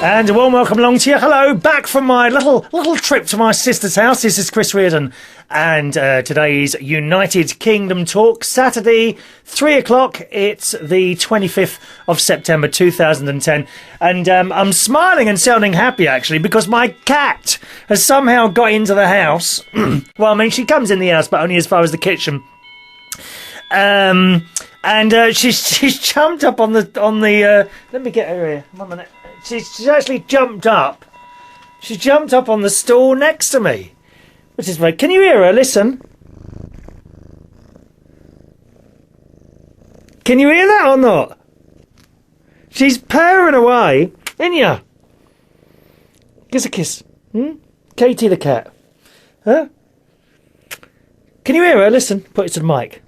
And a warm welcome along to you. Hello, back from my little trip to my sister's house. This is Chris Reardon, and today's United Kingdom Talk, Saturday, 3 o'clock. It's the 25th of September 2010, and I'm smiling and sounding happy, actually, because my cat has somehow got into the house. Well, I mean, she comes in the house, but only as far as the kitchen. And she's jumped up on the let me get her here. 1 minute. She's actually jumped up. She jumped up on the stool next to me, which is very. Can you hear her? Listen. Can you hear that or not? She's purring away, isn't ya? Give us a kiss. Katie the cat. Huh? Can you hear her? Listen. Put it to the mic.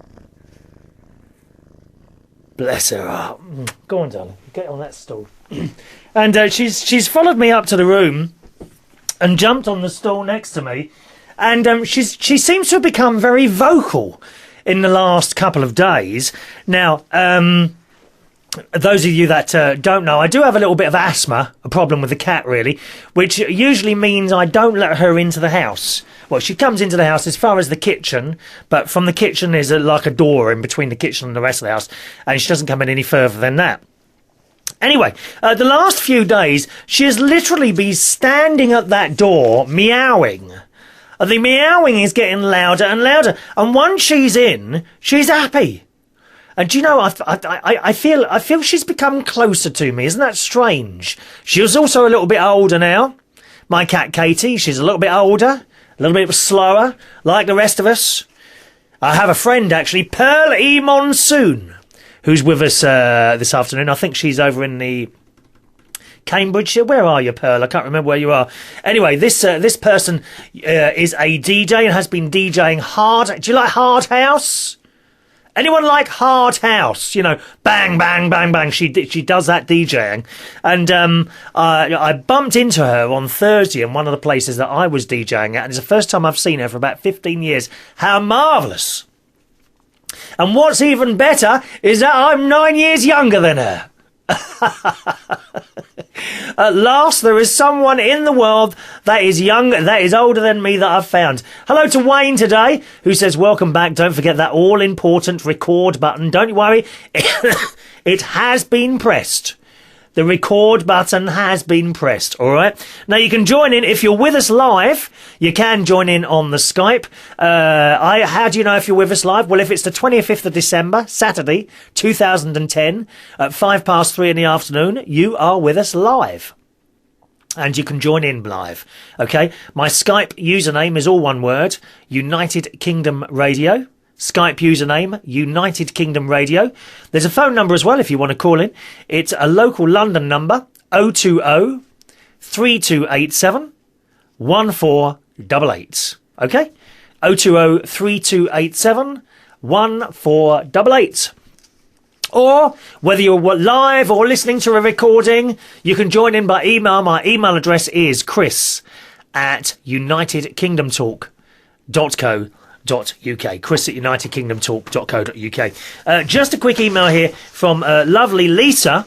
Bless her heart. Go on, darling. Get on that stool. And she's followed me up to the room and jumped on the stool next to me. And she seems to have become very vocal in the last couple of days. Now, those of you that don't know, I do have a little bit of asthma, a problem with the cat, really, which usually means I don't let her into the house. Well, she comes into the house as far as the kitchen, but from the kitchen is like a door in between the kitchen and the rest of the house, and she doesn't come in any further than that. Anyway, the last few days, she has literally been standing at that door, meowing. The meowing is getting louder and louder, and once she's in, she's happy. And do you know, I feel she's become closer to me. Isn't that strange? She's also a little bit older now. My cat Katie, she's a little bit older, a little bit slower, like the rest of us. I have a friend, actually, Monsoon, who's with us this afternoon. I think she's over in the Cambridgeshire. Where are you, Pearl? I can't remember where you are. Anyway, this person is a DJ and has been DJing hard. Do you like Hard House? Anyone like Hard House? You know, bang, bang, bang, bang. She does that DJing. And I bumped into her on Thursday in one of the places that I was DJing at. And it's the first time I've seen her for about 15 years. How marvellous. And what's even better is that I'm 9 years younger than her. At last, there is someone in the world that is older than me that I've found. Hello to Wayne today, who says, welcome back. Don't forget that all-important record button. Don't you worry. It has been pressed. The record button has been pressed, all right? Now, you can join in. If you're with us live, you can join in on the Skype. How do you know if you're with us live? Well, if it's the 25th of December, Saturday, 2010, at 3:05 in the afternoon, you are with us live. And you can join in live, okay? My Skype username is all one word, United Kingdom Radio. Skype username, United Kingdom Radio. There's a phone number as well if you want to call in. It's a local London number, 020 3287 1488. Okay? 020 3287 1488. Or, whether you're live or listening to a recording, you can join in by email. My email address is chris@unitedkingdomtalk.co.uk. Chris at unitedkingdomtalk.co.uk. Just a quick email here from lovely Lisa,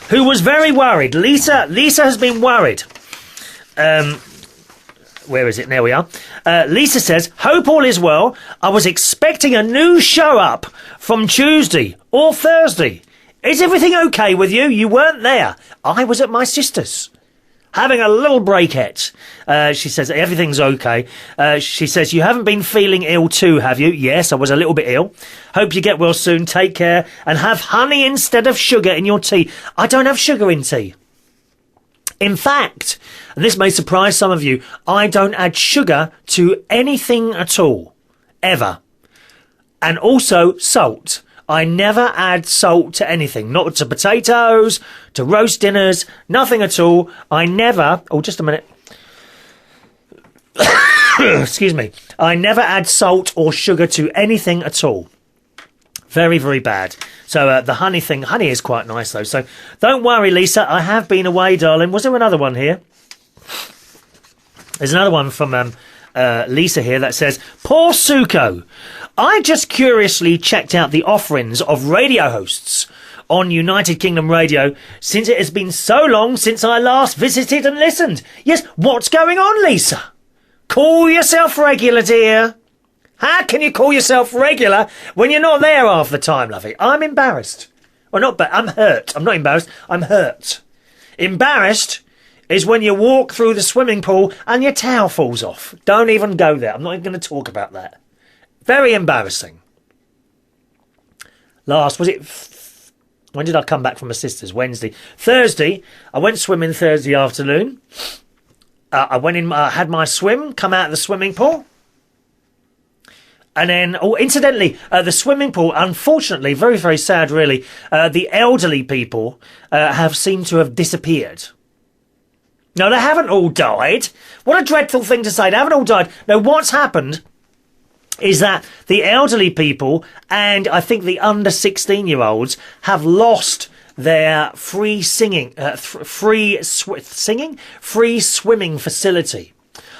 who was very worried. Lisa has been worried. Where is it? There we are. Lisa says, hope all is well. I was expecting a new show up from Tuesday or Thursday. Is everything okay with you? You weren't there. I was at my sister's, having a little breakette. She says, everything's okay. She says, you haven't been feeling ill too, have you? Yes, I was a little bit ill. Hope you get well soon. Take care. And have honey instead of sugar in your tea. I don't have sugar in tea. In fact, and this may surprise some of you, I don't add sugar to anything at all. Ever. And also salt. I never add salt to anything, not to potatoes, to roast dinners, nothing at all. I never, just a minute. Excuse me. I never add salt or sugar to anything at all. Very, very bad. So the honey thing, honey is quite nice though. So don't worry, Lisa. I have been away, darling. Was there another one here? There's another one from Lisa here that says, poor Suko. I just curiously checked out the offerings of radio hosts on United Kingdom radio, since it has been so long since I last visited and listened. Yes, what's going on, Lisa? Call yourself regular, dear. How can you call yourself regular when you're not there half the time, lovey? I'm embarrassed. Well, not bad. I'm hurt. I'm not embarrassed. I'm hurt. Embarrassed is when you walk through the swimming pool and your towel falls off. Don't even go there. I'm not even going to talk about that. Very embarrassing. When did I come back from my sister's? Wednesday. Thursday, I went swimming Thursday afternoon. I went in, I had my swim, come out of the swimming pool. And then, incidentally, the swimming pool, unfortunately, very, very sad, really, the elderly people have seemed to have disappeared. No, they haven't all died. What a dreadful thing to say. They haven't all died. No, what's happened is that the elderly people and I think the under 16-year-olds have lost their free swimming facility.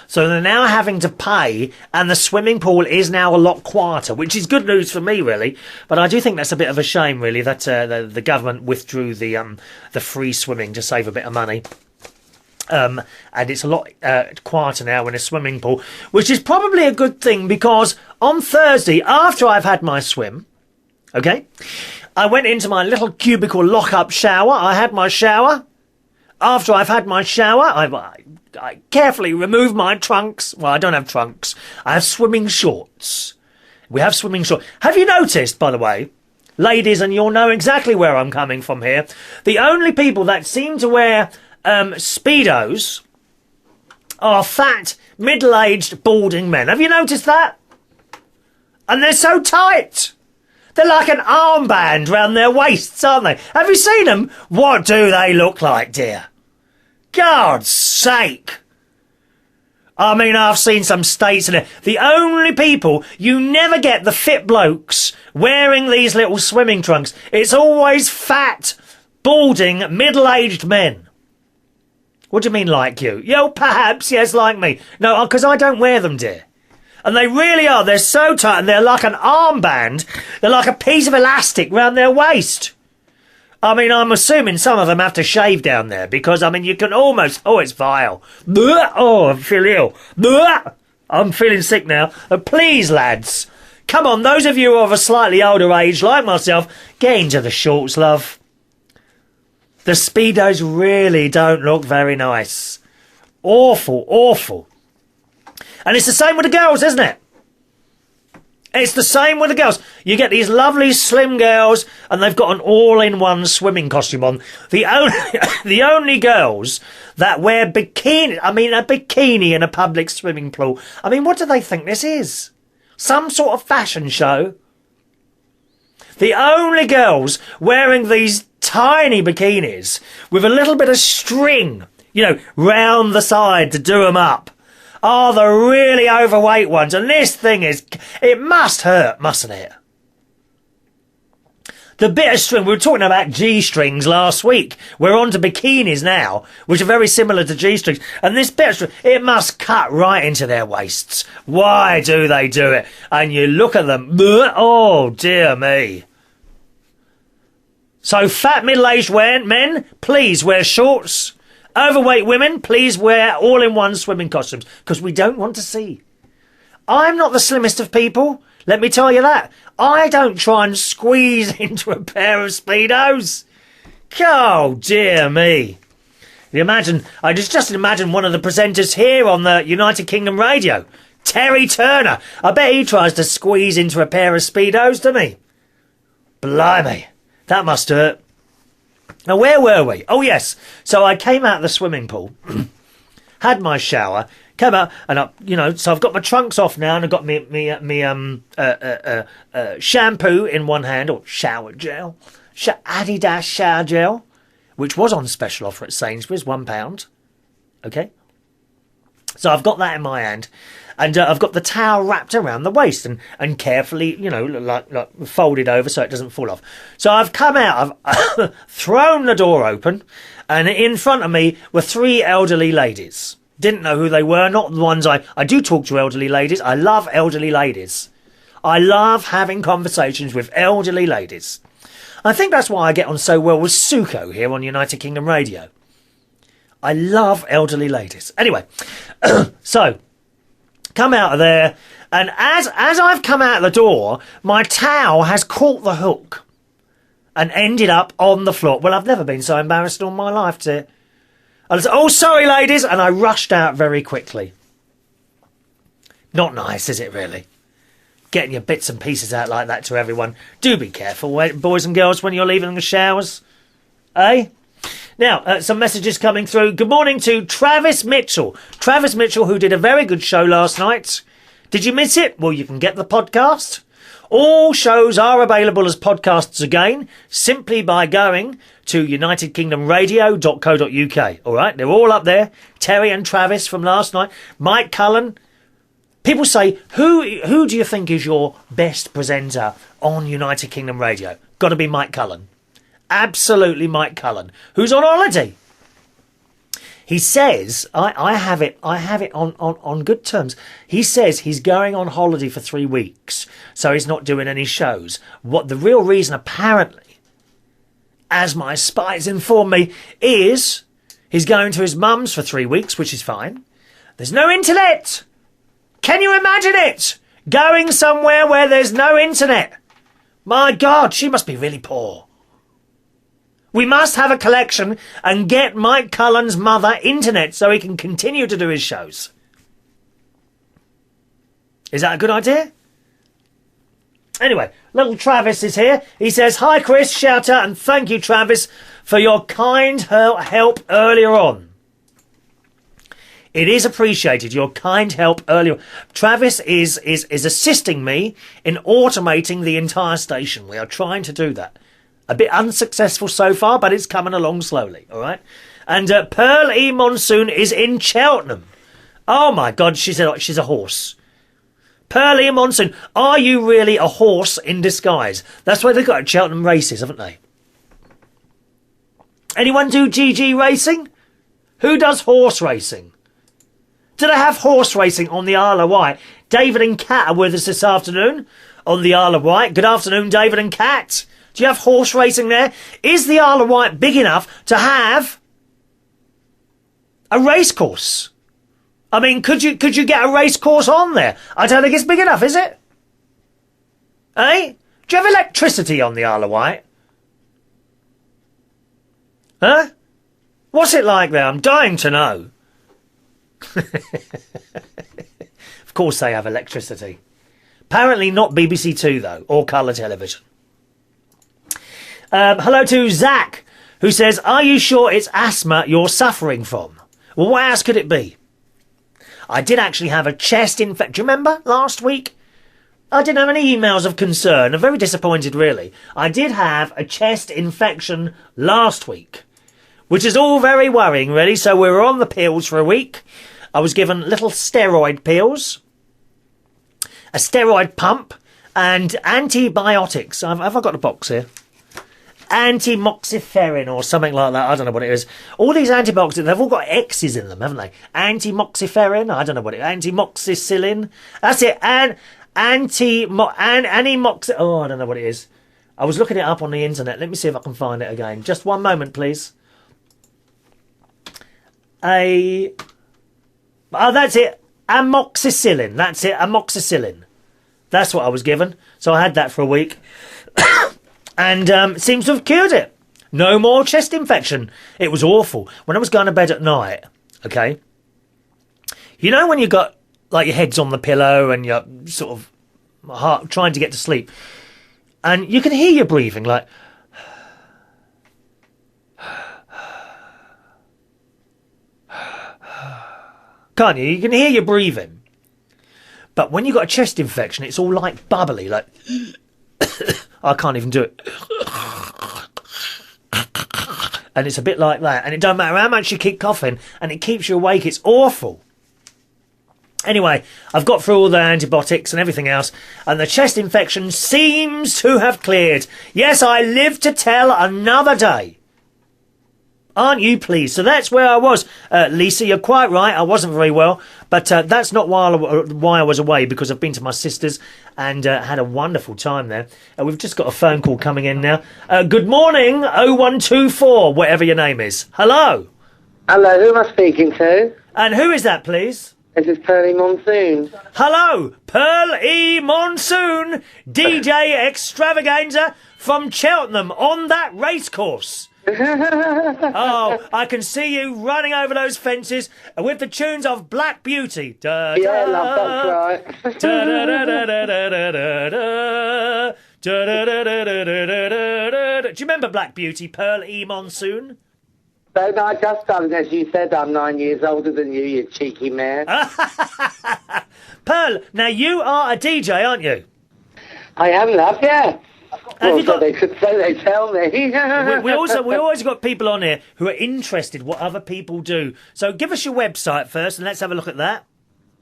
So they're now having to pay, and the swimming pool is now a lot quieter, which is good news for me, really. But I do think that's a bit of a shame, really, that the government withdrew the free swimming to save a bit of money. And it's a lot quieter now in a swimming pool, which is probably a good thing, because on Thursday, after I've had my swim, okay, I went into my little cubicle lock-up shower. I had my shower. After I've had my shower, I carefully remove my trunks. Well, I don't have trunks. I have swimming shorts. We have swimming shorts. Have you noticed, by the way, ladies, and you'll know exactly where I'm coming from here, the only people that seem to wear speedos are fat, middle-aged, balding men. Have you noticed that? And they're so tight. They're like an armband round their waists, aren't they? Have you seen them? What do they look like, dear? God's sake. I mean, I've seen some states in it. The only people, you never get the fit blokes wearing these little swimming trunks. It's always fat, balding, middle-aged men. What do you mean, like you? Yo, perhaps, yes, like me. No, because I don't wear them, dear. And they really are. They're so tight, and they're like an armband. They're like a piece of elastic round their waist. I mean, I'm assuming some of them have to shave down there, because, I mean, you can almost... Oh, it's vile. Oh, I feel ill. I'm feeling sick now. Please, lads, come on, those of you who are of a slightly older age, like myself, get into the shorts, love. The Speedos really don't look very nice. Awful, awful. And it's the same with the girls, isn't it? It's the same with the girls. You get these lovely slim girls, and they've got an all-in-one swimming costume on. The only girls that wear bikini, I mean, a bikini in a public swimming pool. I mean, what do they think this is? Some sort of fashion show? The only girls wearing these tiny bikinis with a little bit of string, you know, round the side to do them up, are the really overweight ones. And this thing is, it must hurt, mustn't it? The bit of string, we were talking about G-strings last week. We're on to bikinis now, which are very similar to G-strings. And this bit of string, it must cut right into their waists. Why do they do it? And you look at them, oh dear me. So fat middle-aged men, please wear shorts. Overweight women, please wear all-in-one swimming costumes, because we don't want to see. I'm not the slimmest of people, let me tell you that. I don't try and squeeze into a pair of Speedos. Oh, dear me. I just imagine one of the presenters here on the United Kingdom radio, Terry Turner. I bet he tries to squeeze into a pair of Speedos, doesn't he? Blimey, that must hurt. Now, where were we? Oh, yes. So I came out of the swimming pool, had my shower, came out, and so I've got my trunks off now, and I've got me shampoo in one hand, or shower gel, Adidas shower gel, which was on special offer at Sainsbury's, £1. Okay? So I've got that in my hand, and I've got the towel wrapped around the waist and carefully, like folded over so it doesn't fall off. So I've come out, I've thrown the door open, and in front of me were three elderly ladies. Didn't know who they were, not the ones I do talk to elderly ladies. I love elderly ladies. I love having conversations with elderly ladies. I think that's why I get on so well with Suko here on United Kingdom Radio. I love elderly ladies. Anyway, so come out of there, and as I've come out the door, my towel has caught the hook and ended up on the floor. Well, I've never been so embarrassed in all my life, dear. I said, "Oh, sorry, ladies," and I rushed out very quickly. Not nice, is it, really? Getting your bits and pieces out like that to everyone. Do be careful, boys and girls, when you're leaving the showers. Eh? Now, some messages coming through. Good morning to Travis Mitchell. Travis Mitchell, who did a very good show last night. Did you miss it? Well, you can get the podcast. All shows are available as podcasts again, simply by going to unitedkingdomradio.co.uk. All right, they're all up there. Terry and Travis from last night. Mike Cullen. People say, who do you think is your best presenter on United Kingdom Radio? Got to be Mike Cullen. Absolutely Mike Cullen, who's on holiday. He says, I have it on good terms. He says he's going on holiday for 3 weeks, so he's not doing any shows. What the real reason, apparently, as my spies inform me, is he's going to his mum's for 3 weeks, which is fine. There's no internet. Can you imagine it? Going somewhere where there's no internet. My God, she must be really poor. We must have a collection and get Mike Cullen's mother internet so he can continue to do his shows. Is that a good idea? Anyway, little Travis is here. He says, "Hi Chris, shout out and thank you Travis for your kind help earlier on." It is appreciated, your kind help earlier. Travis is assisting me in automating the entire station. We are trying to do that. A bit unsuccessful so far, but it's coming along slowly, all right? And Pearl E. Monsoon is in Cheltenham. Oh, my God, she's a horse. Pearl E. Monsoon, are you really a horse in disguise? That's why they've got Cheltenham races, haven't they? Anyone do GG racing? Who does horse racing? Do they have horse racing on the Isle of Wight? David and Kat are with us this afternoon on the Isle of Wight. Good afternoon, David and Kat. Do you have horse racing there? Is the Isle of Wight big enough to have a race course? I mean, could you get a race course on there? I don't think it's big enough, is it? Eh? Do you have electricity on the Isle of Wight? Huh? What's it like there? I'm dying to know. Of course they have electricity. Apparently not BBC Two, though, or colour television. Hello to Zach, who says, "Are you sure it's asthma you're suffering from?" Well, what else could it be? I did actually have a chest infection. Do you remember last week? I didn't have any emails of concern. I'm very disappointed, really. I did have a chest infection last week, which is all very worrying, really. So we were on the pills for a week. I was given little steroid pills, a steroid pump, and antibiotics. Have I got a box here? Antimoxiferin or something like that. I don't know what it is. All these antibiotics, they've all got X's in them, haven't they? Antimoxiferin, I don't know what it is. Antimoxicillin. That's it. Animox. Oh, I don't know what it is. I was looking it up on the internet. Let me see if I can find it again. Just one moment, please. Oh, that's it. Amoxicillin. That's it. Amoxicillin. That's what I was given. So I had that for a week. And seems to have cured it. No more chest infection. It was awful. When I was going to bed at night, okay, you know when you got, like, your head's on the pillow and you're sort of trying to get to sleep, and you can hear you breathing, like, can't you? You can hear you breathing. But when you've got a chest infection, it's all like bubbly, like... I can't even do it. And it's a bit like that. And it don't matter how much you keep coughing, and it keeps you awake. It's awful. Anyway, I've got through all the antibiotics and everything else, and the chest infection seems to have cleared. Yes, I live to tell another day. Aren't you pleased? So that's where I was. Lisa, you're quite right. I wasn't very well. But that's not why I was away, because I've been to my sister's and had a wonderful time there. We've just got a phone call coming in now. Good morning, 0124, whatever your name is. Hello. Hello, who am I speaking to? And who is that, please? This is Purring Monsoon. Hello, Pearl E. Monsoon, DJ Extravaganza from Cheltenham on that racecourse. Oh, I can see you running over those fences with the tunes of Black Beauty. Da, Yeah, love, that's right. da, da, da, da, da, da, da, da, da, da, da, da, da, da. Do you remember Black Beauty, Pearl E. Monsoon? So, no, I just done, as you said, I'm 9 years older than you cheeky man. Pearl, now you are a DJ, aren't you? I am, love, yeah. Have Well, you got... so they tell me. we always got people on here who are interested what other people do. So give us your website first and let's have a look at that.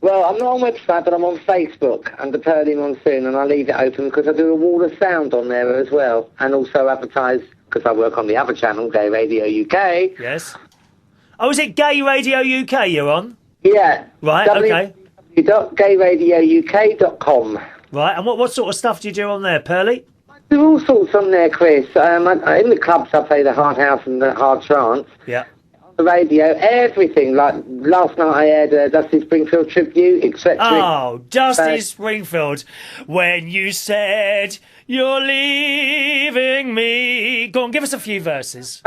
Well, I'm not on website, but I'm on Facebook under Purring Monsoon, and I leave it open because I do a wall of sound on there as well, and also advertise because I work on the other channel, Gay Radio UK. Yes. Oh, is it Gay Radio UK you're on? Yeah. Right, okay. www.gayradiouk.com. Right, and what sort of stuff do you do on there, Pearly? There's all sorts on there, Chris. In the clubs, I play the hard house and the hard trance. Yeah. On the radio, everything. Like last night, I aired Dusty Springfield tribute, etc. Oh, Dusty Springfield, when you said you're leaving me. Go on, give us a few verses.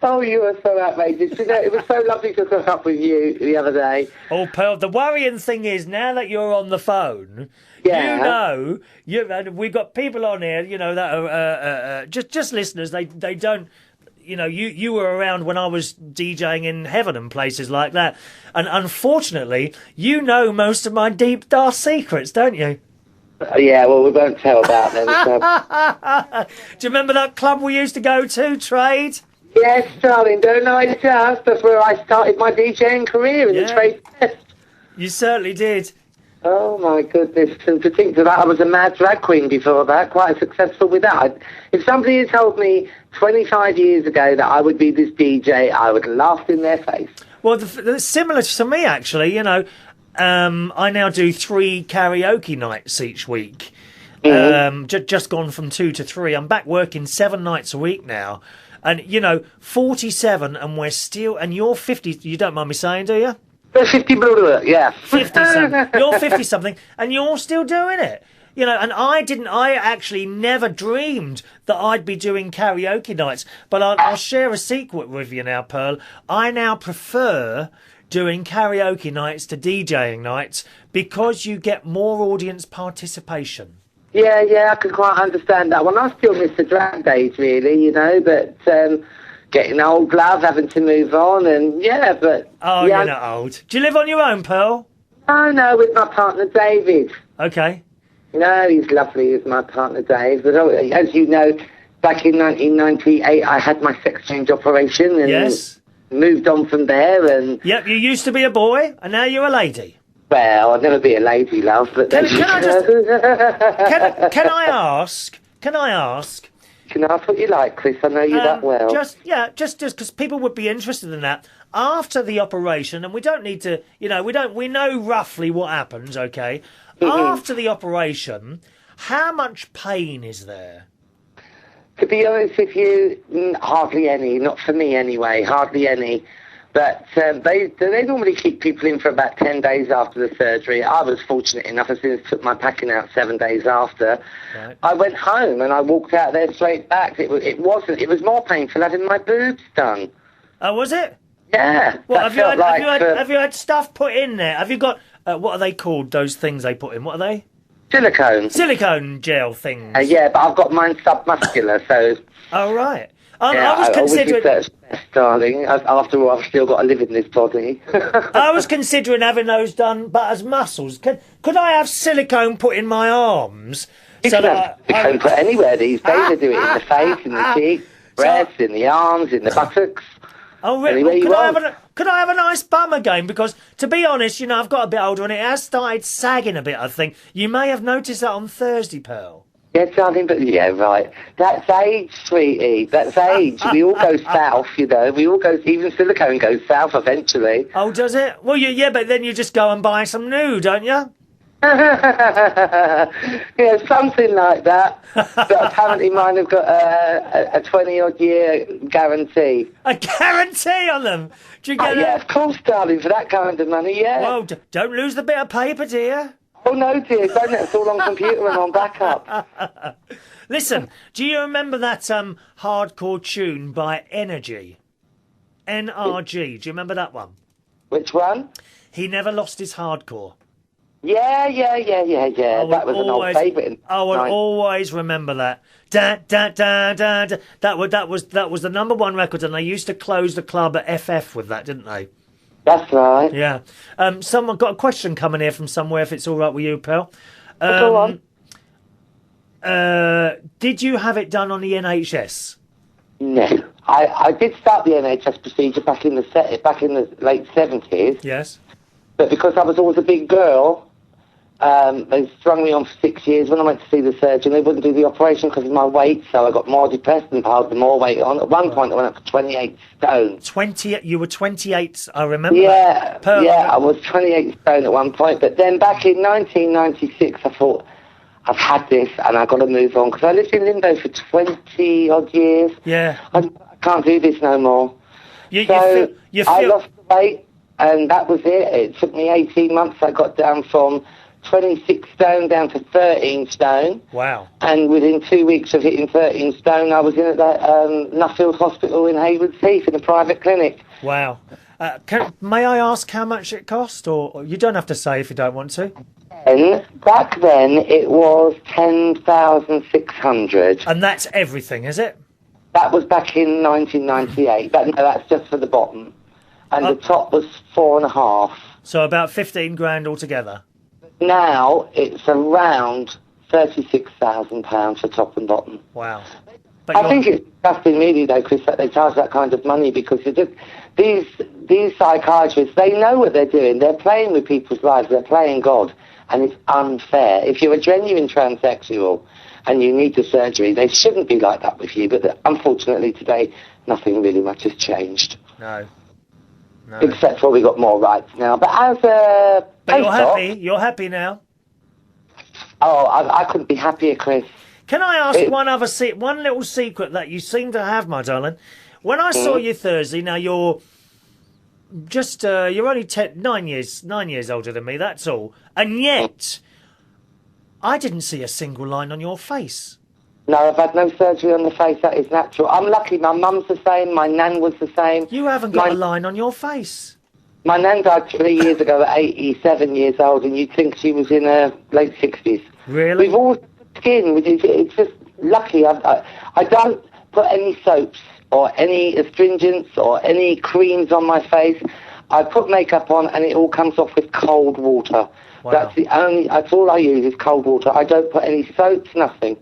Oh, you were so outrageous. You know, it was so lovely to hook up with you the other day. Oh, Pearl, the worrying thing is, now that you're on the phone, yeah. we've got people on here, that are just listeners. They don't, you were around when I was DJing in Heaven and places like that. And unfortunately, you know most of my deep, dark secrets, don't you? Yeah, well, we won't tell about them. So. Do you remember that club we used to go to, Trade? Yes, darling, don't I just? That's where I started my DJing career in the Trade Fest. You certainly did. Oh, my goodness. And to think that I was a mad drag queen before that, quite successful with that. If somebody had told me 25 years ago that I would be this DJ, I would have laughed in their face. Well, similar to me, actually, I now do 3 karaoke nights each week. Mm-hmm. Just gone from 2 to 3. I'm back working 7 nights a week now. And, 47, and we're still... And you're 50, you don't mind me saying, do you? 50, yeah. 50-something. You're 50-something, and you're still doing it. And I actually never dreamed that I'd be doing karaoke nights. But I'll share a secret with you now, Pearl. I now prefer doing karaoke nights to DJing nights because you get more audience participation. Yeah, I can quite understand that one. I still miss the drag days, really, but getting old, love, having to move on, and but... Oh, you're not old. Do you live on your own, Pearl? No, with my partner, David. Okay. He's lovely, he's my partner, Dave. But as you know, back in 1998, I had my sex change operation, and moved on from there, and... Yep, you used to be a boy, and now you're a lady. Well, I'll never be a lady, love, but... Can I ask... Can I ask what you like, Chris? I know you that well. Just because people would be interested in that. After the operation, and we don't need to... we know roughly what happens, okay? Mm-hmm. After the operation, how much pain is there? To be honest with you, hardly any. Not for me, anyway. Hardly any. But they normally keep people in for about 10 days after the surgery. I was fortunate enough, as soon as I took my packing out 7 days after, I went home and I walked out there straight back. It was more painful having my boobs done. Oh, was it? Yeah. Well, have you had stuff put in there? Have you got, what are they called, those things they put in? What are they? Silicone. Silicone gel things. Yeah, but I've got mine submuscular, so... Oh, right. I was considering... That's best, darling. After all, I've still got to live in this body. I was considering having those done, but as muscles. Could I have silicone put in my arms? You can have silicone put anywhere these days. They do it in the face, in the cheek, breasts, in the arms, in the buttocks. Oh, really? Could I have a nice bum again? Because, to be honest, I've got a bit older and it has started sagging a bit, I think. You may have noticed that on Thursday, Pearl. Yeah, darling, but yeah, right. That's age, sweetie. That's age. We all go south, you know. We all go, even silicone goes south eventually. Oh, does it? Well, yeah, but then you just go and buy some new, don't you? Yeah, something like that. But apparently mine have got a 20-odd year guarantee. A guarantee on them? Do you get Yeah, of course, darling, for that kind of money, yeah. Well, don't lose the bit of paper, dear. Oh, no, dear, don't. It's all on computer and on backup. Listen, do you remember that hardcore tune by Energy? NRG. Do you remember that one? Which one? He Never Lost His Hardcore. Yeah. That was an old favourite. I will always remember that. Da, da, da, da, da. That was the #1 record, and they used to close the club at FF with that, didn't they? That's right. Yeah. Someone got a question coming here from somewhere, if it's all right with you, pal. Go on. Did you have it done on the NHS? No. I did start the NHS procedure back in the late 70s. Yes. But because I was always a big girl, they strung me on for 6 years. When I went to see the surgeon, they wouldn't do the operation because of my weight, so I got more depressed and piled more weight on. At one point, I went up to 28 stone. You were 28, I remember that. Yeah, I was 28 stone at one point. But then back in 1996, I thought, I've had this and I've got to move on. Because I lived in limbo for 20-odd years. Yeah. I can't do this no more. You feel... I lost the weight. And that was it. It took me 18 months. I got down from 26 stone down to 13 stone. Wow. And within 2 weeks of hitting 13 stone, I was in at that Nuffield Hospital in Haywards Heath in a private clinic. Wow. May I ask how much it cost? Or you don't have to say if you don't want to. Back then, it was 10,600. And that's everything, is it? That was back in 1998. That's just for the bottom. And the top was 4.5. So about 15 grand altogether. Now it's around £36,000 for top and bottom. Wow. I think it's disgusting, really, though, Chris, that they charge that kind of money because these psychiatrists, they know what they're doing. They're playing with people's lives. They're playing God, and it's unfair. If you're a genuine transsexual and you need the surgery, they shouldn't be like that with you. But unfortunately, today, nothing really much has changed. No. Except for we got more rights now. But as a But you're happy now? Oh, I couldn't be happier, Chris. Can I ask one little secret that you seem to have, my darling? When I saw you Thursday, now you're just you're only 9 years older than me, that's all. And yet I didn't see a single line on your face. No, I've had no surgery on the face. That is natural. I'm lucky. My mum's the same. My nan was the same. You haven't got a line on your face. My nan died 3 years ago at 87 years old, and you'd think she was in her late 60s. Really? We've all skin. It's just lucky. I don't put any soaps or any astringents or any creams on my face. I put makeup on, and it all comes off with cold water. Wow. That's all I use is cold water. I don't put any soaps, nothing.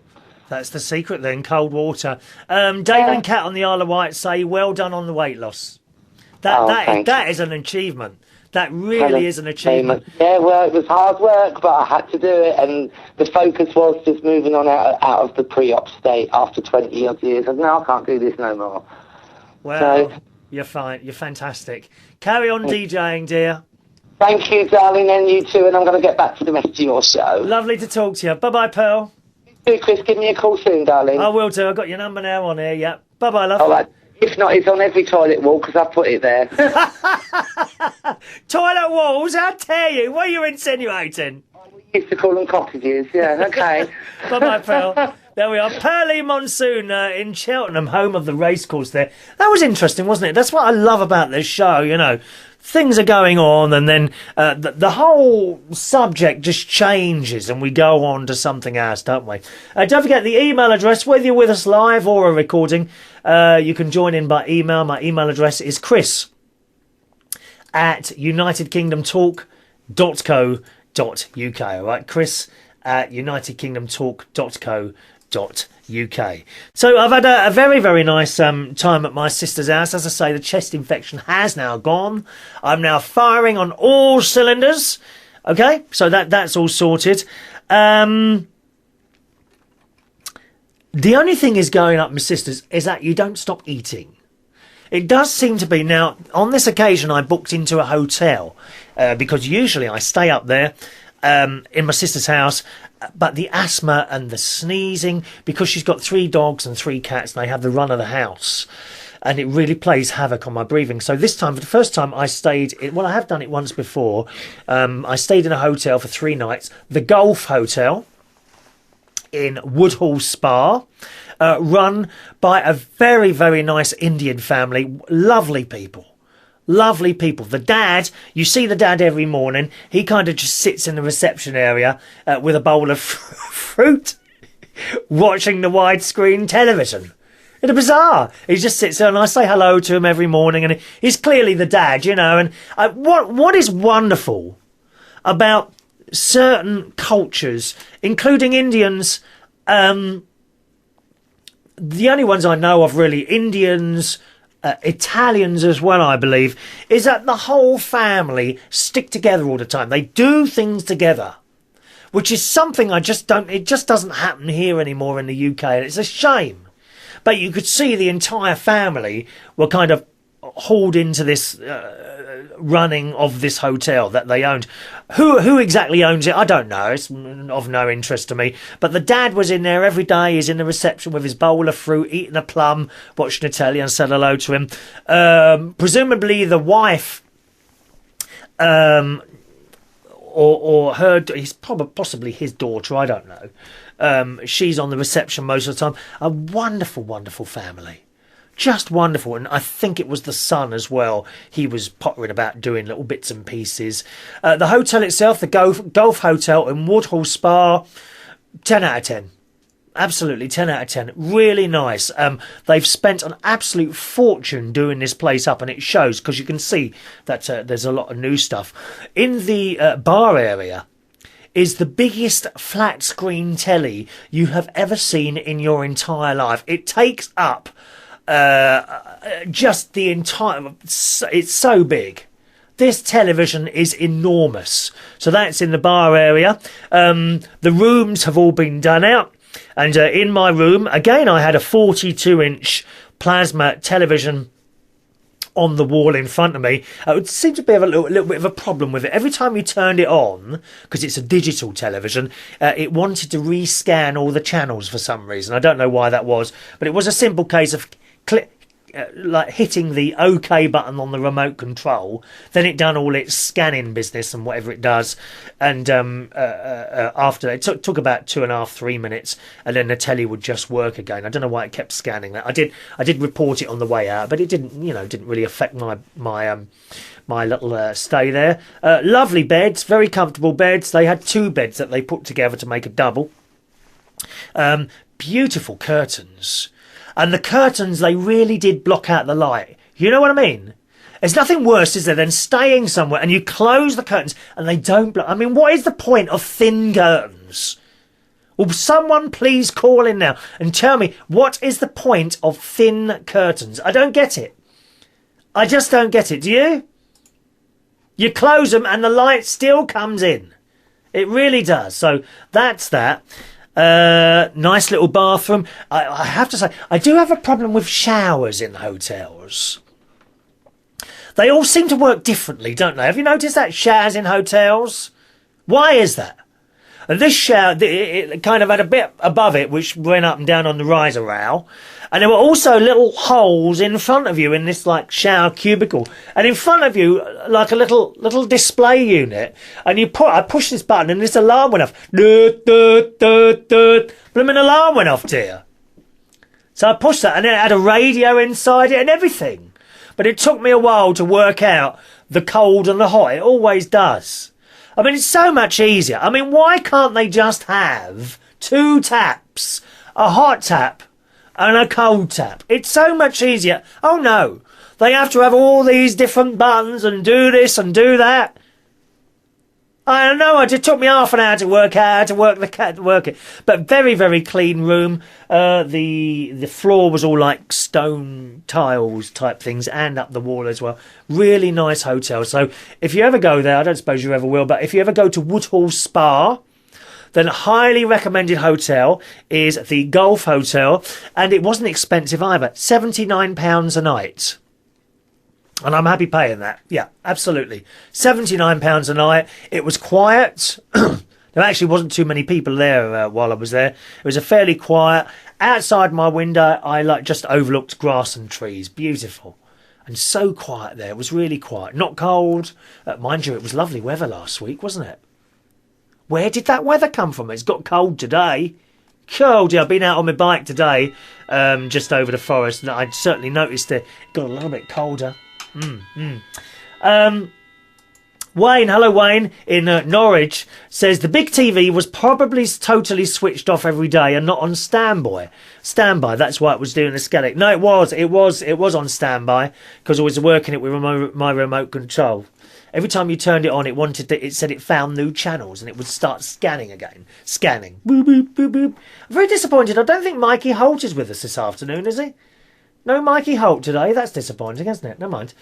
That's the secret then, cold water. Dave and Kat on the Isle of Wight say, well done on the weight loss. That is an achievement. That really is an achievement. Yeah, well, it was hard work, but I had to do it, and the focus was just moving on out of the pre-op state after 20-odd years. And now I can't do this no more. Well, you're fine. You're fantastic. Carry on DJing, dear. Thank you, darling, and you too, and I'm going to get back to the rest of your show. Lovely to talk to you. Bye-bye, Pearl. Chris, give me a call soon, darling. I will do. I've got your number now on here, yeah. Bye-bye, love. All right. If not, it's on every toilet wall because I put it there. Toilet walls? How dare you? What are you insinuating? We used to call them cottages, yeah, okay. Bye-bye, Pearl. There we are. Purring Monsoon in Cheltenham, home of the racecourse there. That was interesting, wasn't it? That's what I love about this show, you know. Things are going on, and then the whole subject just changes, and we go on to something else, don't we? Don't forget the email address, whether you're with us live or a recording. You can join in by email. My email address is chris@unitedkingdomtalk.co.uk. All right, chris@unitedkingdomtalk.co.uk. So I've had a very, very nice time at my sister's house. As I say, the chest infection has now gone. I'm now firing on all cylinders. Okay, so that's all sorted. The only thing is going up my sister's is that you don't stop eating. It does seem to be. Now, on this occasion, I booked into a hotel because usually I stay up there in my sister's house, but the asthma and the sneezing, because she's got 3 dogs and 3 cats, and they have the run of the house, and it really plays havoc on my breathing. So this time, for the first time, I stayed I have done it once before. I stayed in a hotel for 3 nights, the Golf Hotel in Woodhall Spa, run by a very, very nice Indian family. Lovely people. Lovely people. The dad, you see the dad every morning. He kind of just sits in the reception area with a bowl of fruit, watching the widescreen television. It's bizarre. He just sits there, and I say hello to him every morning, and he's clearly the dad, you know. And what is wonderful about certain cultures, including Indians, the only ones I know of really, Indians, Italians as well, I believe, is that the whole family stick together all the time. They do things together, which is something it just doesn't happen here anymore in the UK, and it's a shame. But you could see the entire family were kind of hauled into this running of this hotel that they owned. Who exactly owns it, I don't know. It's of no interest to me. But the dad was in there every day. He's in the reception with his bowl of fruit, eating a plum, watching the telly, and said hello to him. Presumably the wife, or her, he's possibly his daughter, I don't know. She's on the reception most of the time. A wonderful, wonderful family. Just wonderful. And I think it was the son as well. He was pottering about doing little bits and pieces. The hotel itself, the Golf Hotel in Woodhall Spa, 10 out of 10. Absolutely 10 out of 10. Really nice. They've spent an absolute fortune doing this place up, and it shows because you can see that there's a lot of new stuff. In the bar area is the biggest flat screen telly you have ever seen in your entire life. It takes up just the entire, it's so big. This television is enormous. So that's in the bar area. The rooms have all been done out, and in my room again I had a 42-inch plasma television on the wall in front of me. It seemed to be a little bit of a problem with it. Every time you turned it on, because it's a digital television, it wanted to rescan all the channels for some reason. I don't know why that was, but it was a simple case of like hitting the OK button on the remote control. Then it done all its scanning business and whatever it does. And after that, it took about 2.5-3 minutes, and then the telly would just work again. I don't know why it kept scanning that. I did report it on the way out, but it didn't really affect my little stay there. Lovely beds, very comfortable beds. They had 2 beds that they put together to make a double. Beautiful curtains. And the curtains, they really did block out the light. You know what I mean? There's nothing worse, is there, than staying somewhere and you close the curtains and they don't block. I mean, what is the point of thin curtains? Will someone please call in now and tell me, what is the point of thin curtains? I don't get it. I just don't get it. Do you? You close them and the light still comes in. It really does. So that's that. Nice little bathroom. I have to say, I do have a problem with showers in hotels. They all seem to work differently, don't they? Have you noticed that? Showers in hotels? Why is that? And this shower, it kind of had a bit above it, which went up and down on the riser rail. And there were also little holes in front of you in this, like, shower cubicle. And in front of you, like a little display unit. And I pushed this button and this alarm went off. Blooming alarm went off, dear. So I pushed that and it had a radio inside it and everything. But it took me a while to work out the cold and the hot. It always does. I mean, it's so much easier. I mean, why can't they just have 2 taps? A hot tap and a cold tap. It's so much easier. Oh no, they have to have all these different buttons and do this and do that. I don't know, it took me half an hour to work out how to work it. But very, very clean room. The floor was all like stone tiles type things, and up the wall as well. Really nice hotel. So if you ever go there, I don't suppose you ever will, but if you ever go to Woodhall Spa, the highly recommended hotel is the Gulf Hotel, and it wasn't expensive either. £79 a night. And I'm happy paying that. Yeah, absolutely. £79 a night. It was quiet. There actually wasn't too many people there while I was there. It was a fairly quiet. Outside my window, I just overlooked grass and trees. Beautiful. And so quiet there. It was really quiet. Not cold. Mind you, it was lovely weather last week, wasn't it? Where did that weather come from? It's got cold today. Cold. Yeah, I've been out on my bike today, just over the forest, and I certainly noticed it got a little bit colder. Wayne, hello Wayne, in Norwich, says the big TV was probably totally switched off every day and not on standby. That's why it was doing the skeleton. No, it was on standby because I was working it with my remote control. Every time you turned it on, it said it found new channels and it would start scanning again. Scanning. Boop, boop, boop, boop. I'm very disappointed. I don't think Mikey Holt is with us this afternoon, is he? No Mikey Holt today. That's disappointing, isn't it? Never mind.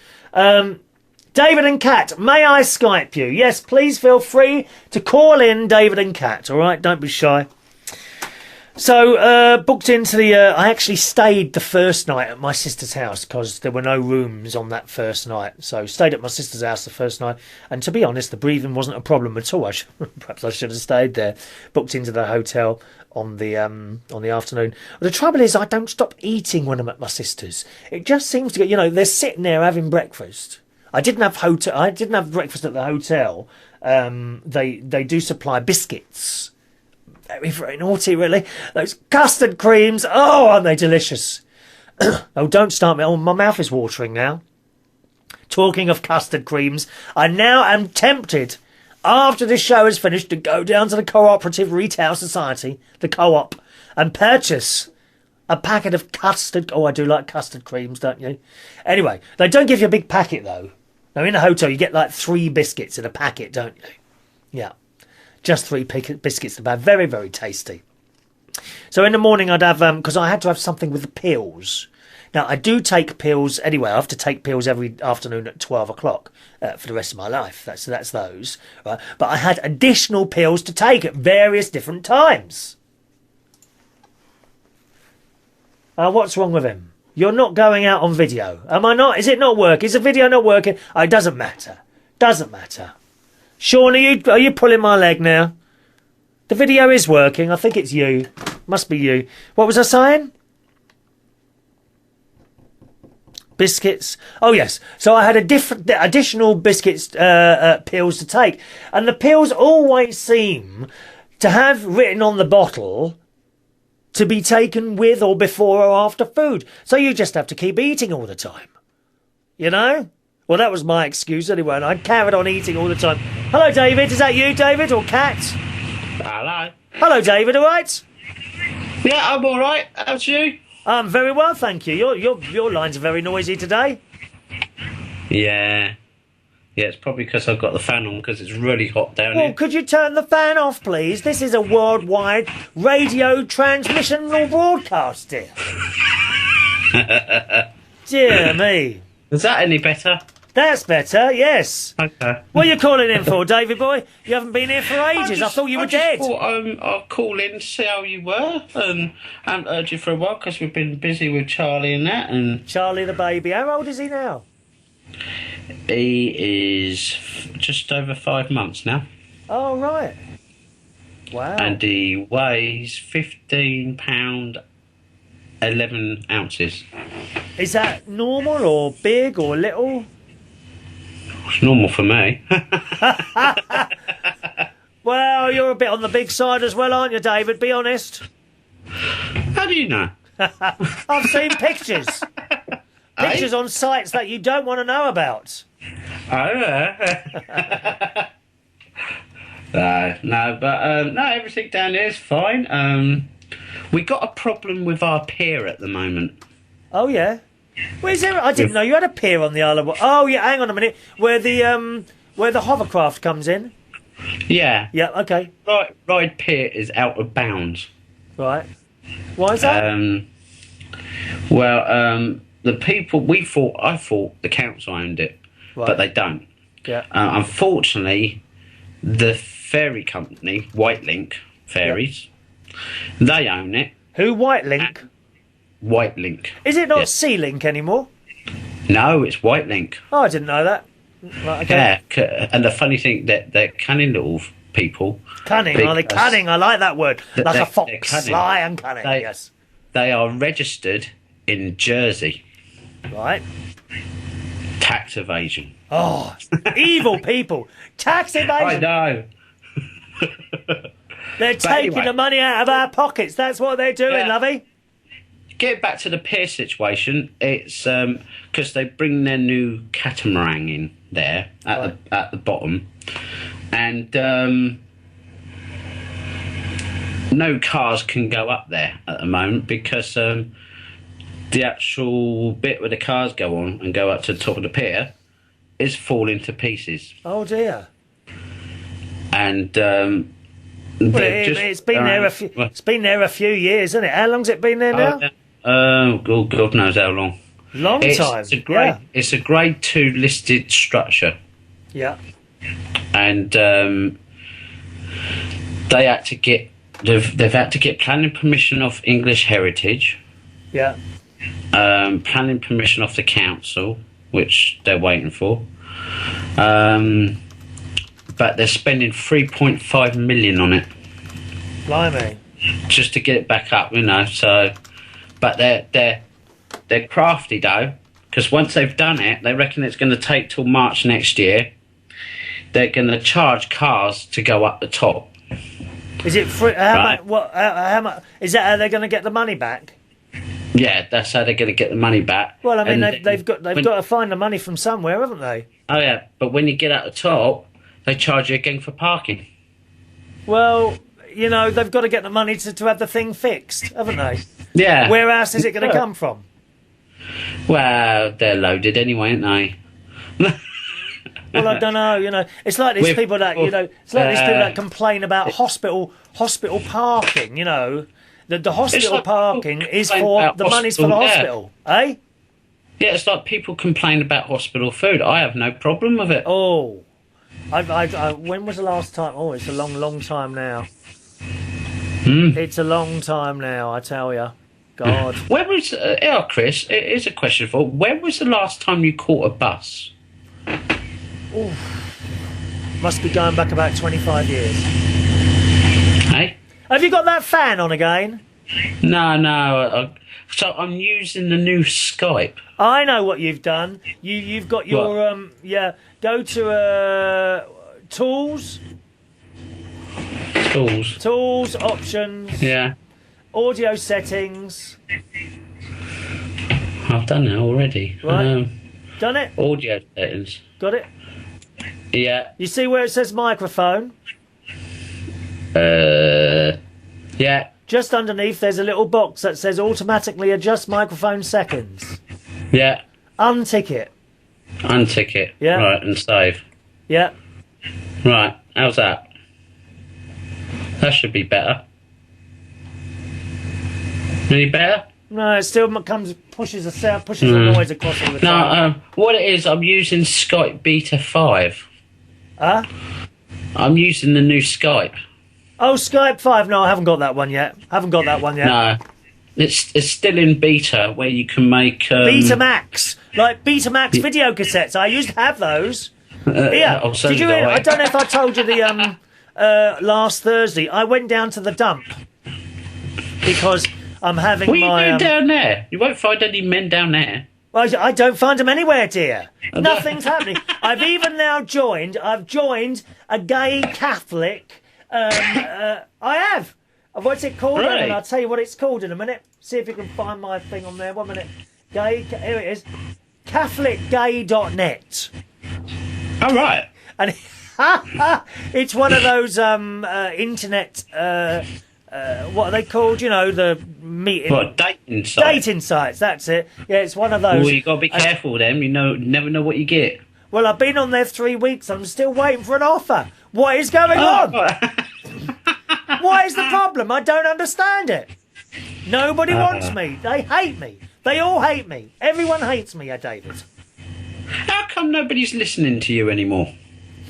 David and Kat, may I Skype you? Yes, please feel free to call in, David and Kat, all right? Don't be shy. So, booked into I actually stayed the first night at my sister's house because there were no rooms on that first night. So, stayed at my sister's house the first night. And to be honest, the breathing wasn't a problem at all. Perhaps I should have stayed there. Booked into the hotel on the afternoon. Well, the trouble is, I don't stop eating when I'm at my sister's. It just seems to get, they're sitting there having breakfast. I didn't have breakfast at the hotel. They do supply biscuits. Very, very naughty, really. Those custard creams. Oh, aren't they delicious? Oh, don't start me. Oh, my mouth is watering now. Talking of custard creams, I now am tempted, after this show is finished, to go down to the Cooperative Retail Society, the Co-op, and purchase a packet of custard. Oh, I do like custard creams, don't you? Anyway, they don't give you a big packet, though. Now, in a hotel, you get like 3 biscuits in a packet, don't you? Yeah. Just 3 biscuits to buy. Very, very tasty. So in the morning, I'd have, because I had to have something with the pills. Now, I do take pills anyway. I have to take pills every afternoon at 12 o'clock for the rest of my life. That's those. Right? But I had additional pills to take at various different times. What's wrong with him? You're not going out on video. Am I not? Is it not working? Is the video not working? Oh, it doesn't matter. Doesn't matter. Sean, are you pulling my leg now? The video is working. I think it's you. Must be you. What was I saying? Biscuits. Oh, yes. So I had additional biscuits, pills to take. And the pills always seem to have written on the bottle to be taken with or before or after food. So you just have to keep eating all the time. You know? Well, that was my excuse anyway, and I carried on eating all the time. Hello, David. Is that you, David, or Kat? Hello. Hello, David. All right? Yeah, I'm all right. How's you? I'm very well, thank you. Your lines are very noisy today. Yeah. Yeah, it's probably because I've got the fan on because it's really hot down here. Could you turn the fan off, please? This is a worldwide radio transmission or broadcast, dear. Dear me. Is that any better? That's better, yes. Okay. What are you calling in for, David boy? You haven't been here for ages. I thought you were dead. I thought I'll call in to see how you were. I haven't heard you for a while because we've been busy with Charlie and that. And Charlie the baby. How old is he now? He is just over 5 months now. Oh, right. Wow. And he weighs £15, 11 ounces. Is that normal or big or little? It's normal for me. Well, you're a bit on the big side as well, aren't you, David? Be honest. How do you know? I've seen pictures. Pictures on sites that you don't want to know about. Oh, no, everything down there is fine. We got a problem with our pier at the moment. Oh, yeah? Where's there? I didn't know you had a pier on the Isle of Wight. Oh, yeah, hang on a minute. Where the hovercraft comes in? Yeah. Yeah, okay. Ride pier is out of bounds. Right. Why is that? The people, I thought the council owned it, right. But they don't. Yeah. Unfortunately, the ferry company, Whitelink, ferries. Yep. They own it. Who? White Link? White Link. Is it not Sea Link anymore? No, it's White Link. Oh, I didn't know that. Right, okay. Yeah, and the funny thing, they're cunning little people. Cunning? Are they cunning? I like that word. Like a fox. Sly and cunning, yes. They are registered in Jersey. Right. Tax evasion. Oh, evil people. Tax evasion. I know. They're taking the money out of our pockets. That's what they're doing, lovey. Get back to the pier situation. It's because they bring their new catamaran in there at the bottom, and no cars can go up there at the moment because the actual bit where the cars go on and go up to the top of the pier is falling to pieces. Oh dear! And it's been there it's been there a few years, isn't it? How long's it been there now? God knows how long. Long time. It's a grade 2 listed structure. Yeah. And they had to get they've had to get planning permission off English Heritage. Yeah. Planning permission off the council, which they're waiting for. But they're spending 3.5 million on it. Blimey. Just to get it back up, you know. So, but they're crafty though, because once they've done it, they reckon it's going to take till March next year. They're going to charge cars to go up the top. Is it free? How much? Is that how they're going to get the money back? Yeah, that's how they're going to get the money back. Well, I mean, they've got to find the money from somewhere, haven't they? Oh yeah, but when you get at the top, they charge you again for parking. Well, you know, they've got to get the money to have the thing fixed, haven't they? Yeah. Where else is it going to come from? Well, they're loaded anyway, aren't they? Well, I don't know. You know, it's like these people that it's like these people that complain about hospital parking. You know, the hospital parking is for the money's for the hospital, eh? Yeah, it's like people complain about hospital food. I have no problem with it. Oh, when was the last time? Oh, it's a long time now. It's a long time now, I tell you. God. When was Chris? It is a question for. When was the last time you caught a bus? Ooh. Must be going back about 25 years. Hey? Have you got that fan on again? No. So I'm using the new Skype. I know what you've done. You've got your Go to tools. Tools, options. Yeah. Audio settings. I've done that already. Right. Done it? Audio settings. Got it? Yeah. You see where it says microphone? Yeah. Just underneath there's a little box that says automatically adjust microphone seconds. Yeah. Untick it. Untick it. Yeah. Right, and save. Yeah. Right, how's that? That should be better. Any better? No, it still pushes a noise across all the time. No, what it is, I'm using Skype Beta 5. Huh? I'm using the new Skype. Oh, Skype 5. No, I haven't got that one yet. No. It's still in beta, where you can make... Betamax. Like Betamax video cassettes. I used to have those. Yeah. Did you hear? I don't know if I told you the last Thursday. I went down to the dump because I'm having what are you doing down there? You won't find any men down there. Well, I don't find them anywhere, dear. Nothing's happening. I've joined a gay Catholic. I have. What's it called? Right. And I'll tell you what it's called in a minute. See if you can find my thing on there. 1 minute. Here it is. CatholicGay.net. All right. And it's one of those internet. What are they called? You know, the meeting. What, dating sites? Dating sites. That's it. Yeah, it's one of those. Well, you got to be careful with them. You never know what you get. Well, I've been on there 3 weeks. I'm still waiting for an offer. What is going on? What is the problem? I don't understand it. Nobody wants me. They hate me. They all hate me. Everyone hates me, David. How come nobody's listening to you anymore?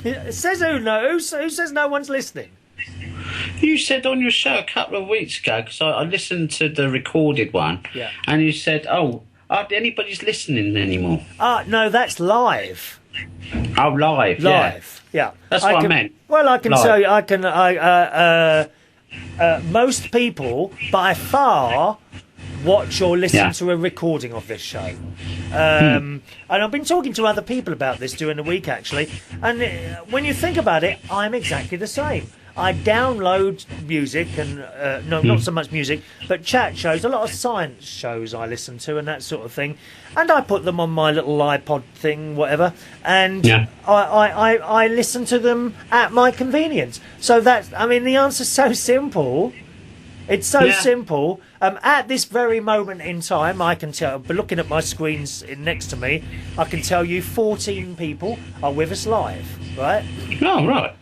It says who? No, who says no one's listening? You said on your show a couple of weeks ago, because I listened to the recorded one, and you said, hardly anybody's listening anymore. No, that's live. Oh, live, yeah. That's what I meant. Well, I can Live. tell you, most people, by far, watch or listen to a recording of this show. And I've been talking to other people about this during the week, actually. And when you think about it, I'm exactly the same. I download music and not so much music, but chat shows, a lot of science shows I listen to and that sort of thing, and I put them on my little iPod thing, whatever, and I listen to them at my convenience. So that's, I mean, the answer's so simple. It's so simple. At this very moment in time, I can tell, but looking at my screens next to me, I can tell you 14 people are with us live, right? Oh, right.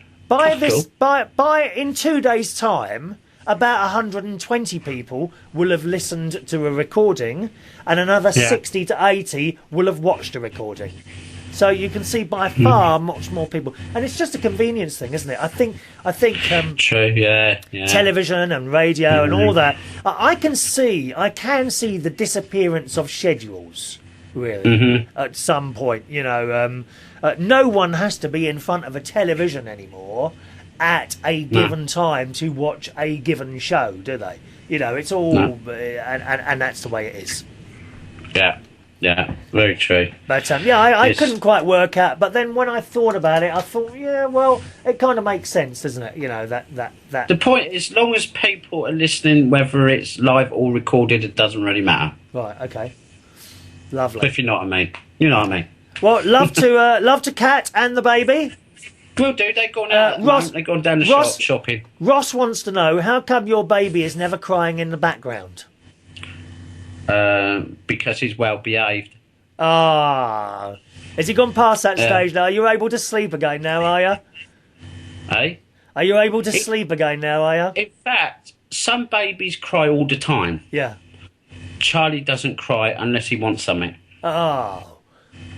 In 2 days' time, about 120 people will have listened to a recording, and another 60 to 80 will have watched a recording. So you can see by far much more people, and it's just a convenience thing, isn't it? I think. True. Yeah. Television and radio and all that. I can see the disappearance of schedules. Really, at some point, no one has to be in front of a television anymore at a given time to watch a given show, do they? It's all, and that's the way it is. Yeah, very true. But I couldn't quite work out. But then when I thought about it, I thought, it kind of makes sense, doesn't it? That. The point is, as long as people are listening, whether it's live or recorded, it doesn't really matter. Right. Okay. Lovely. If you know what I mean. You know what I mean. Well, love to Cat and the baby. Will do. They've gone out. They've gone down the shop shopping. Ross wants to know, how come your baby is never crying in the background? Because he's well behaved. Has he gone past that stage now? Are you able to sleep again now, are you? Hey? Are you able to sleep again now, are you? In fact, some babies cry all the time. Yeah. Charlie doesn't cry unless he wants something. Oh.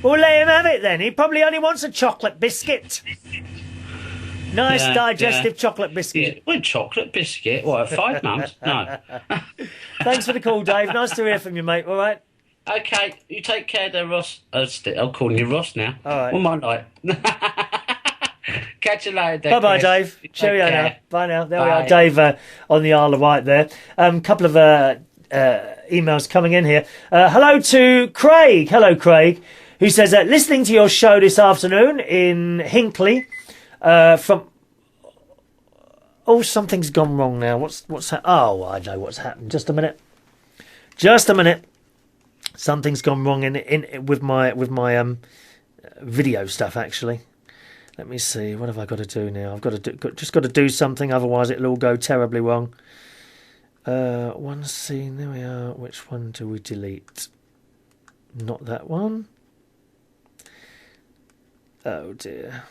Well, let him have it then. He probably only wants a chocolate biscuit. Nice digestive chocolate biscuit. Yeah. Well, chocolate biscuit? What, at 5 months? No. Thanks for the call, Dave. Nice to hear from you, mate. All right? Okay, you take care there, Ross. I'm calling you Ross now. All right. What am I like? Catch you later, Dave. Bye-bye, Dave. Cheerio now. Bye now. There we are, Dave, on the Isle of Wight there. Couple of emails coming in here. Hello to Craig. Hello, Craig, who says, listening to your show this afternoon in Hinckley, from... Oh, something's gone wrong now. What's that? Oh, I know what's happened. Just a minute. Something's gone wrong in with my video stuff, actually. Let me see. What have I got to do now? I've got to do something, otherwise it'll all go terribly wrong. One scene. There we are. Which one do we delete? Not that one. Oh dear.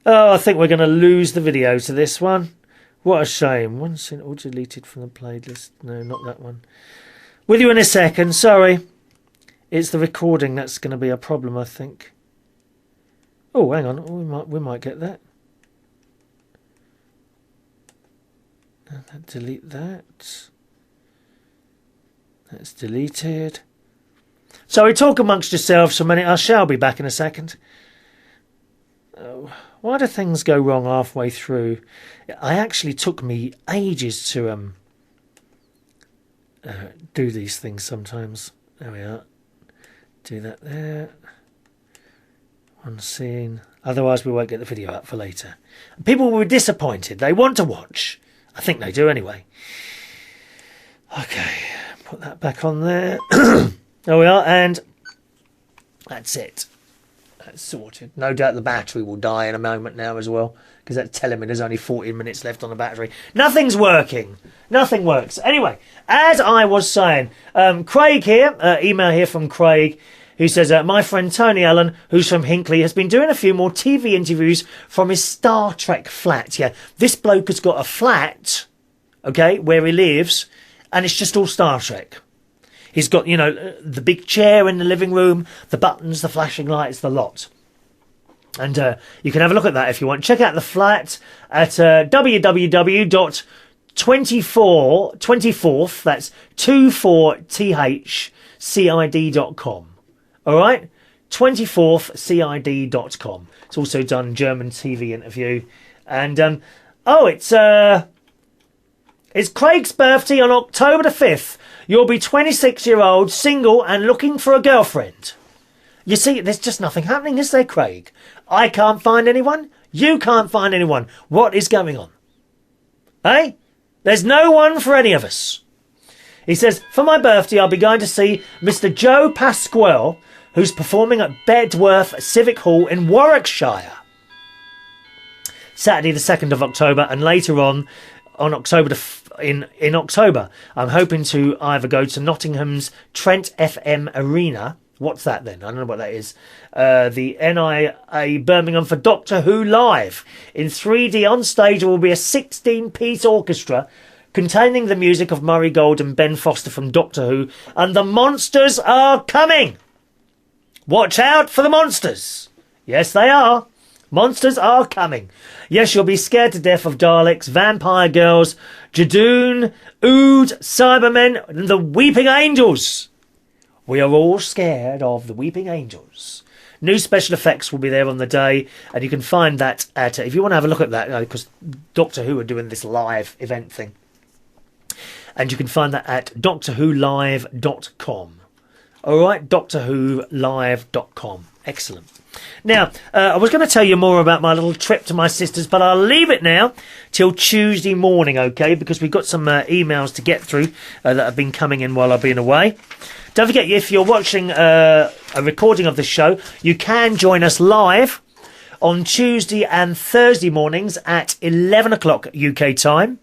Oh, I think we're going to lose the video to this one. What a shame. One scene all deleted from the playlist. No, not that one. With you in a second. Sorry. It's the recording that's going to be a problem, I think. Oh, hang on. We might get that. Delete that. That's deleted. So we talk amongst yourselves for a minute. I shall be back in a second. Oh, why do things go wrong halfway through? It actually took me ages to do these things sometimes. There we are. Do that there. One scene. Otherwise we won't get the video up for later. People will be disappointed. They want to watch. I think they do anyway. Okay. Put that back on there. There we are. And that's it. That's sorted. No doubt the battery will die in a moment now as well, because that's telling me there's only 14 minutes left on the battery. Nothing's working. Nothing works. Anyway, as I was saying, Craig here, email here from Craig, who says, my friend Tony Allen, who's from Hinckley, has been doing a few more TV interviews from his Star Trek flat. Yeah, this bloke has got a flat, okay, where he lives, and it's just all Star Trek. He's got, the big chair in the living room, the buttons, the flashing lights, the lot. And you can have a look at that if you want. Check out the flat at www.24th, that's 24thcid.com. All right? 24thcid.com. It's also done German TV interview. And, it's Craig's birthday on October the 5th. You'll be 26-year-old, single and looking for a girlfriend. You see, there's just nothing happening, is there, Craig? I can't find anyone. You can't find anyone. What is going on? Hey? There's no one for any of us. He says, for my birthday, I'll be going to see Mr. Joe Pasquale, who's performing at Bedworth Civic Hall in Warwickshire. Saturday the 2nd of October, and later on October in October, I'm hoping to either go to Nottingham's Trent FM Arena. What's that then? I don't know what that is. The NIA Birmingham for Doctor Who Live. In 3D on stage will be a 16-piece orchestra containing the music of Murray Gold and Ben Foster from Doctor Who. And the monsters are coming. Watch out for the monsters. Yes, they are. Monsters are coming. Yes, you'll be scared to death of Daleks, vampire girls, Jadoon, Ood, Cybermen, and the Weeping Angels. We are all scared of the Weeping Angels. New special effects will be there on the day, and you can find that at, if you want to have a look at that, because Doctor Who are doing this live event thing. And you can find that at doctorwholive.com. All right, doctorwholive.com. Excellent. Now, I was going to tell you more about my little trip to my sister's, but I'll leave it now till Tuesday morning, okay? Because we've got some emails to get through that have been coming in while I've been away. Don't forget, if you're watching a recording of the show, you can join us live on Tuesday and Thursday mornings at 11 o'clock UK time.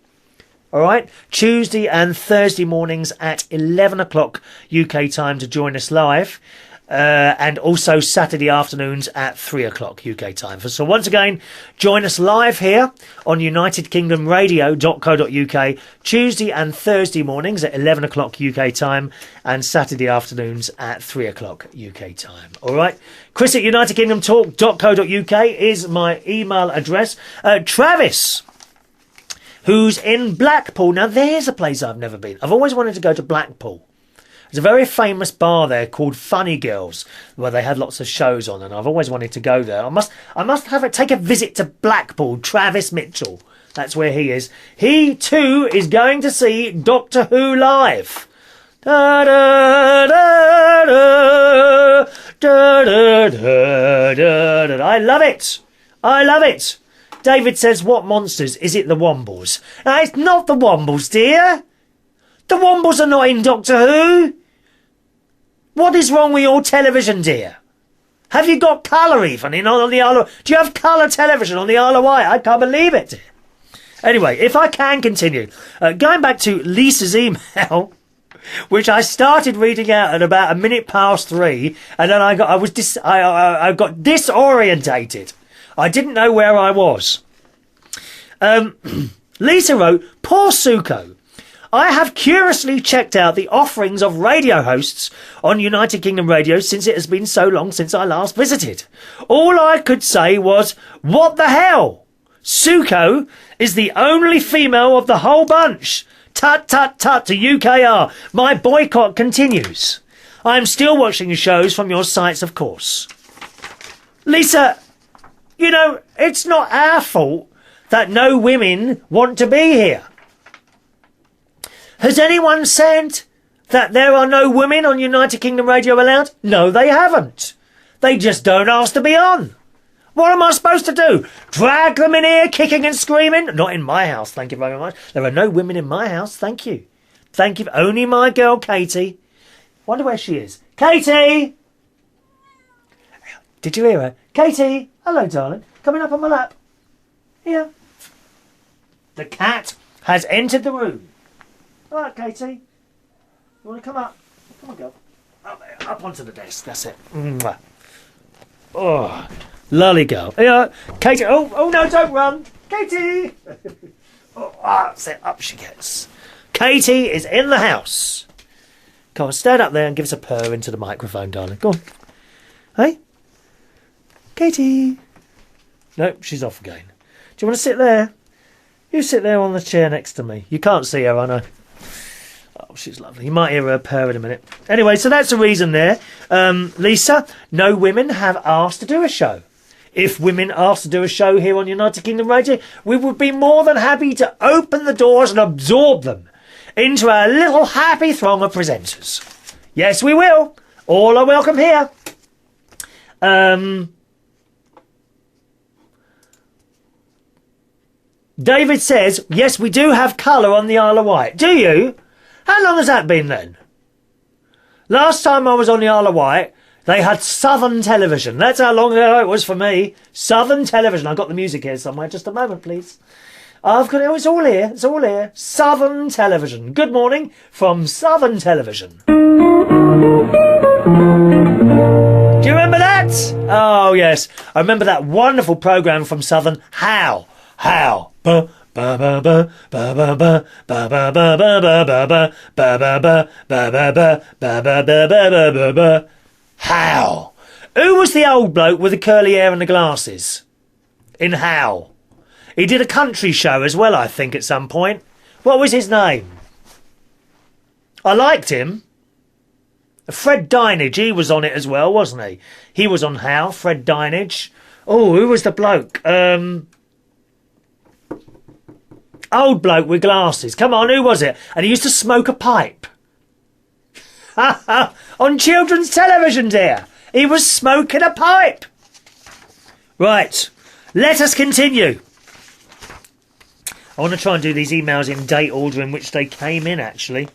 All right? Tuesday and Thursday mornings at 11 o'clock UK time to join us live. And also Saturday afternoons at 3 o'clock UK time. So once again, join us live here on UnitedKingdomRadio.co.uk Tuesday and Thursday mornings at 11 o'clock UK time and Saturday afternoons at 3 o'clock UK time. All right. Chris at UnitedKingdomTalk.co.uk is my email address. Travis, who's in Blackpool. Now, there's a place I've never been. I've always wanted to go to Blackpool. There's a very famous bar there called Funny Girls, where they had lots of shows on, and I've always wanted to go there. I must take a visit to Blackpool. Travis Mitchell, that's where he is. He too is going to see Doctor Who live. Da, da, da, da, da, da, da, da, da. I love it. I love it. David says, what monsters? Is it the Wombles? No, it's not the Wombles, dear. The Wombles are not in Doctor Who. What is wrong with your television, dear? Have you got colour even on the Isle of... Do you have colour television on the Isle of Wight? I can't believe it. Anyway, if I can continue. Going back to Lisa's email, which I started reading out at about 3:01, and then I got disorientated. I didn't know where I was. Lisa wrote, poor Suko. I have curiously checked out the offerings of radio hosts on United Kingdom Radio since it has been so long since I last visited. All I could say was, what the hell? Suko is the only female of the whole bunch. Tut, tut, tut to UKR. My boycott continues. I'm still watching shows from your sites, of course. Lisa, you know, it's not our fault that no women want to be here. Has anyone said that there are no women on United Kingdom Radio allowed? No, they haven't. They just don't ask to be on. What am I supposed to do? Drag them in here kicking and screaming? Not in my house, thank you very much. There are no women in my house, thank you. Thank you. Only my girl, Katie. Wonder where she is. Katie! Did you hear her? Katie! Hello, darling. Coming up on my lap. Here. The cat has entered the room. All right, Katie. You want to come up? Come on, girl. Up there, up onto the desk. That's it. Mwah. Oh, lovely girl. Yeah, Katie. Oh no, don't run, Katie. That's it. Up she gets. Katie is in the house. Come on, stand up there and give us a purr into the microphone, darling. Go on. Hey, Katie. Nope, she's off again. Do you want to sit there? You sit there on the chair next to me. You can't see her, I know. Oh, she's lovely. You might hear her purr in a minute. Anyway, so that's the reason there. Lisa, no women have asked to do a show. If women asked to do a show here on United Kingdom Radio, we would be more than happy to open the doors and absorb them into our little happy throng of presenters. Yes, we will. All are welcome here. David says, yes, we do have colour on the Isle of Wight. Do you? How long has that been then? Last time I was on the Isle of Wight, they had Southern Television. That's how long ago it was for me. Southern Television. I've got the music here somewhere. Just a moment, please. I've got it. It's all here. It's all here. Southern Television. Good morning from Southern Television. Do you remember that? Oh, yes. I remember that wonderful programme from Southern. How? Ba ba ba ba ba ba ba ba ba ba ba ba ba ba ba ba ba ba. How? Who was the old bloke with the curly hair and the glasses? In How? He did a country show as well, I think, at some point. What was his name? I liked him. Fred Dinage, he was on it as well, wasn't he? He was on How, Fred Dinage. Oh, who was the bloke? Old bloke with glasses. Come on, who was it? And he used to smoke a pipe. On children's television, dear. He was smoking a pipe. Right, let us continue. I want to try and do these emails in date order in which they came in, actually.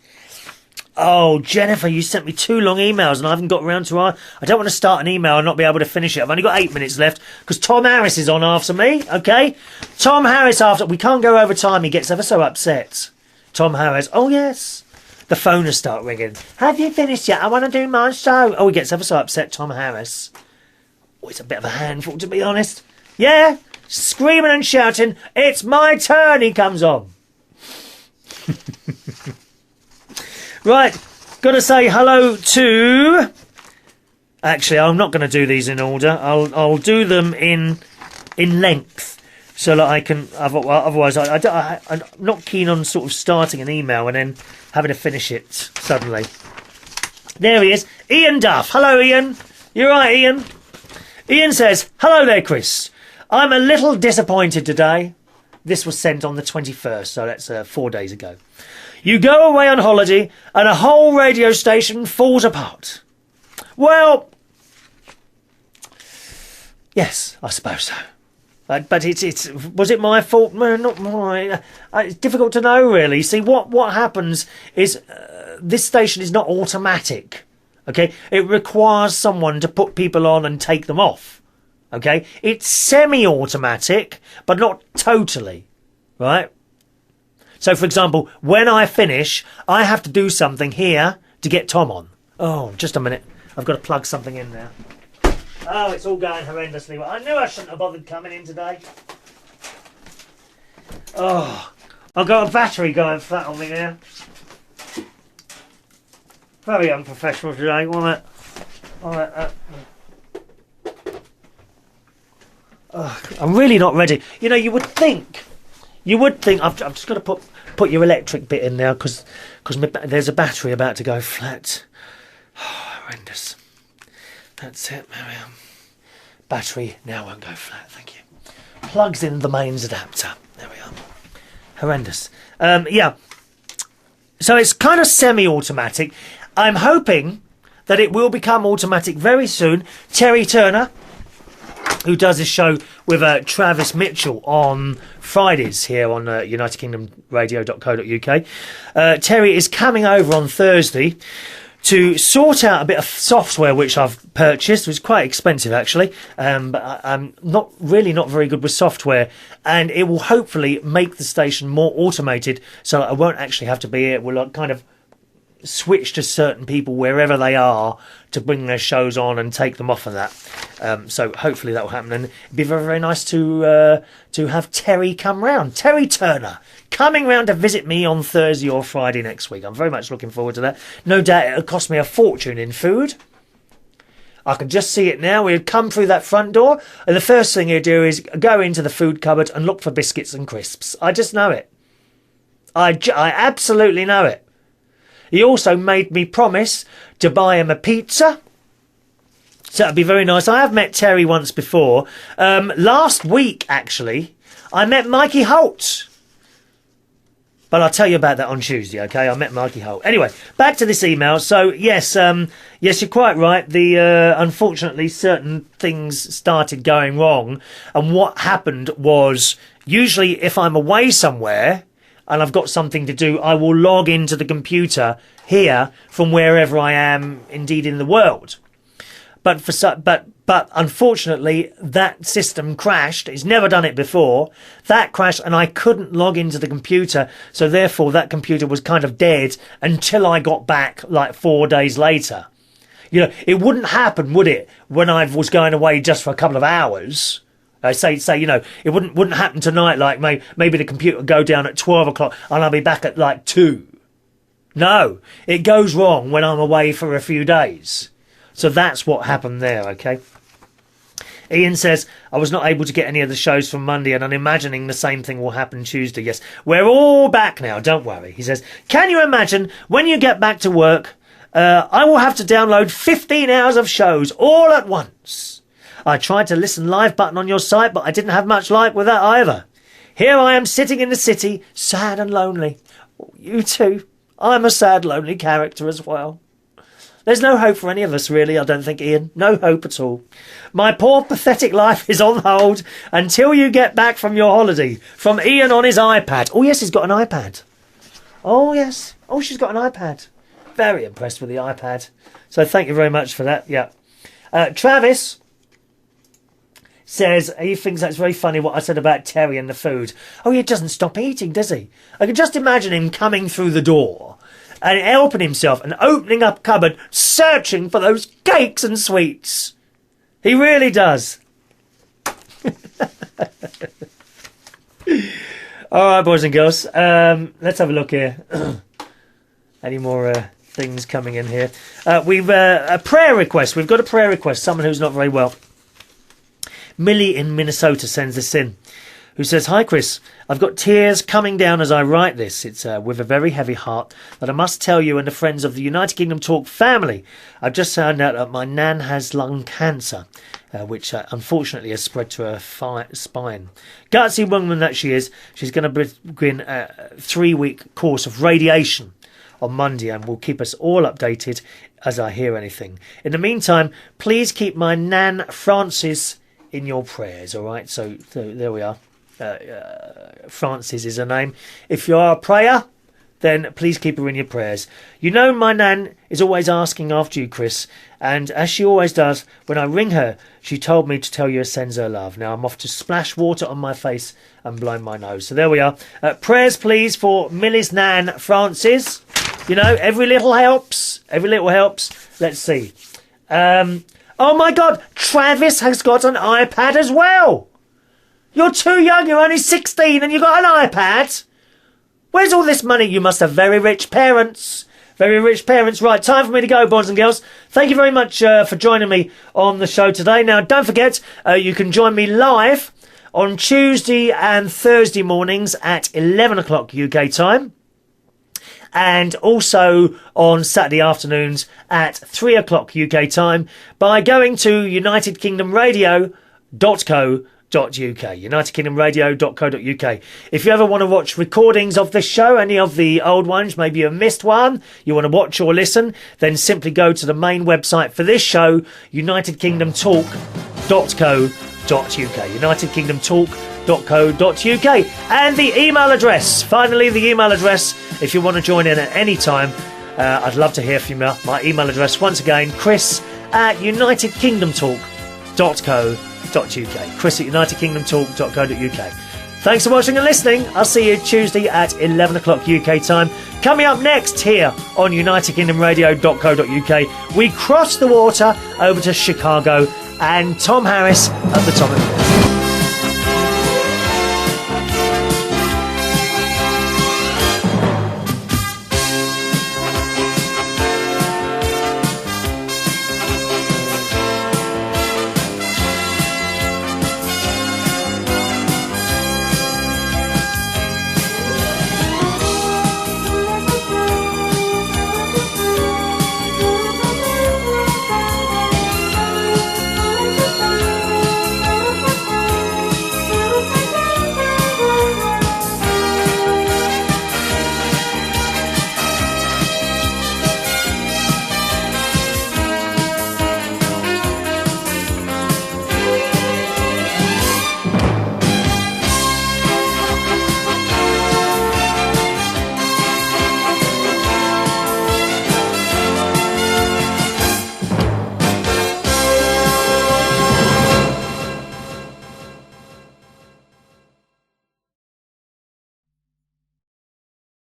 Oh, Jennifer, you sent me 2 long emails and I haven't got around to... I don't want to start an email and not be able to finish it. I've only got 8 minutes left because Tom Harris is on after me, OK? Tom Harris after... We can't go over time. He gets ever so upset. Tom Harris. Oh, yes. The phone will start ringing. Have you finished yet? I want to do my show. Oh, he gets ever so upset, Tom Harris. Oh, it's a bit of a handful, to be honest. Yeah, screaming and shouting, it's my turn, he comes on. Right, got to say hello to... Actually, I'm not going to do these in order. I'll do them in length so that I can... Otherwise, I'm not keen on sort of starting an email and then having to finish it suddenly. There he is. Ian Duff. Hello, Ian. You right, Ian? Ian says, hello there, Chris. I'm a little disappointed today. This was sent on the 21st, so that's 4 days ago. You go away on holiday and a whole radio station falls apart. Well, yes, I suppose so. But it's was it my fault? Not mine. It's difficult to know, really. See, what happens is this station is not automatic. Okay, it requires someone to put people on and take them off. Okay, it's semi-automatic, but not totally. Right. So, for example, when I finish, I have to do something here to get Tom on. Oh, just a minute. I've got to plug something in now. Oh, it's all going horrendously well. I knew I shouldn't have bothered coming in today. Oh, I've got a battery going flat on me now. Very unprofessional today, wasn't it? I'm really not ready. You know, you would think... I've just got to put your electric bit in now because there's a battery about to go flat. Oh, horrendous. That's it. There we are. Battery now won't go flat. Thank you. Plugs in the mains adapter. There we are. Horrendous. Yeah. So it's kind of semi-automatic. I'm hoping that it will become automatic very soon. Terry Turner, who does this show with Travis Mitchell on Fridays here on UnitedKingdomRadio.co.uk. Terry is coming over on Thursday to sort out a bit of software which I've purchased. It was quite expensive, actually, but I'm not very good with software, and it will hopefully make the station more automated so I won't actually have to be here. It will kind of switch to certain people wherever they are to bring their shows on and take them off of that. So hopefully that will happen, and it'd be very, very nice to have Terry come round. Terry Turner coming round to visit me on Thursday or Friday next week. I'm very much looking forward to that. No doubt it'll cost me a fortune in food. I can just see it now. He'd come through that front door, and the first thing he'd do is go into the food cupboard and look for biscuits and crisps. I just know it. I absolutely know it. He also made me promise to buy him a pizza. So that'd be very nice. I have met Terry once before. Last week, actually, I met Mikey Holt. But I'll tell you about that on Tuesday, okay? I met Mikey Holt. Anyway, back to this email. So, yes, you're quite right. Unfortunately, certain things started going wrong. And what happened was, usually if I'm away somewhere and I've got something to do, I will log into the computer here from wherever I am, indeed, in the world. But unfortunately, that system crashed. It's never done it before. That crashed, and I couldn't log into the computer. So therefore, that computer was kind of dead until I got back like 4 days later. You know, it wouldn't happen, would it, when I was going away just for a couple of hours? Say, you know, it wouldn't happen tonight. Like maybe the computer would go down at 12 o'clock, and I'll be back at like 2. No, it goes wrong when I'm away for a few days. So that's what happened there, okay? Ian says, I was not able to get any of the shows from Monday, and I'm imagining the same thing will happen Tuesday. Yes, we're all back now, don't worry. He says, can you imagine when you get back to work, I will have to download 15 hours of shows all at once. I tried to listen live button on your site, but I didn't have much luck with that either. Here I am sitting in the city, sad and lonely. Oh, you too. I'm a sad, lonely character as well. There's no hope for any of us, really, I don't think, Ian. No hope at all. My poor, pathetic life is on hold until you get back from your holiday. From Ian on his iPad. Oh, yes, he's got an iPad. Oh, yes. Oh, she's got an iPad. Very impressed with the iPad. So thank you very much for that. Yeah. Travis says he thinks that's very funny what I said about Terry and the food. Oh, he doesn't stop eating, does he? I can just imagine him coming through the door and helping himself and opening up a cupboard, searching for those cakes and sweets. He really does. All right, boys and girls. Let's have a look here. Any more things coming in here? We've a prayer request. We've got a prayer request. Someone who's not very well. Millie in Minnesota sends this in, who says, Hi Chris, I've got tears coming down as I write this. It's with a very heavy heart that I must tell you and the friends of the United Kingdom Talk family. I've just found out that my nan has lung cancer, which unfortunately has spread to her spine. Gutsy woman that she is, she's going to begin a 3-week course of radiation on Monday and will keep us all updated as I hear anything. In the meantime, please keep my nan Frances in your prayers, all right? So there we are. Frances is her name. If you are a prayer, then please keep her in your prayers. You know my nan is always asking after you, Chris, and as she always does, when I ring her, she told me to tell you sends her love. Now I'm off to splash water on my face and blow my nose. So there we are. Prayers, please, for Millie's nan, Frances. You know, every little helps. Every little helps. Let's see. Oh my God, Travis has got an iPad as well. You're too young, you're only 16 and you've got an iPad? Where's all this money? You must have very rich parents. Very rich parents. Right, time for me to go, boys and girls. Thank you very much for joining me on the show today. Now, don't forget, you can join me live on Tuesday and Thursday mornings at 11 o'clock UK time. And also on Saturday afternoons at 3 o'clock UK time by going to unitedkingdomradio.co.uk. unitedkingdomradio.co.uk. If you ever want to watch recordings of this show, any of the old ones, maybe you've missed one, you want to watch or listen, then simply go to the main website for this show, unitedkingdomtalk.co.uk. unitedkingdomtalk.co.uk. And the email address, finally the email address, if you want to join in at any time, I'd love to hear from you. My email address, once again, chris@unitedkingdomtalk.co.uk. chris@unitedkingdomtalk.co.uk. Thanks for watching and listening. I'll see you Tuesday at 11 o'clock UK time. Coming up next here on unitedkingdomradio.co.uk, we cross the water over to Chicago and Tom Harris at the Tom and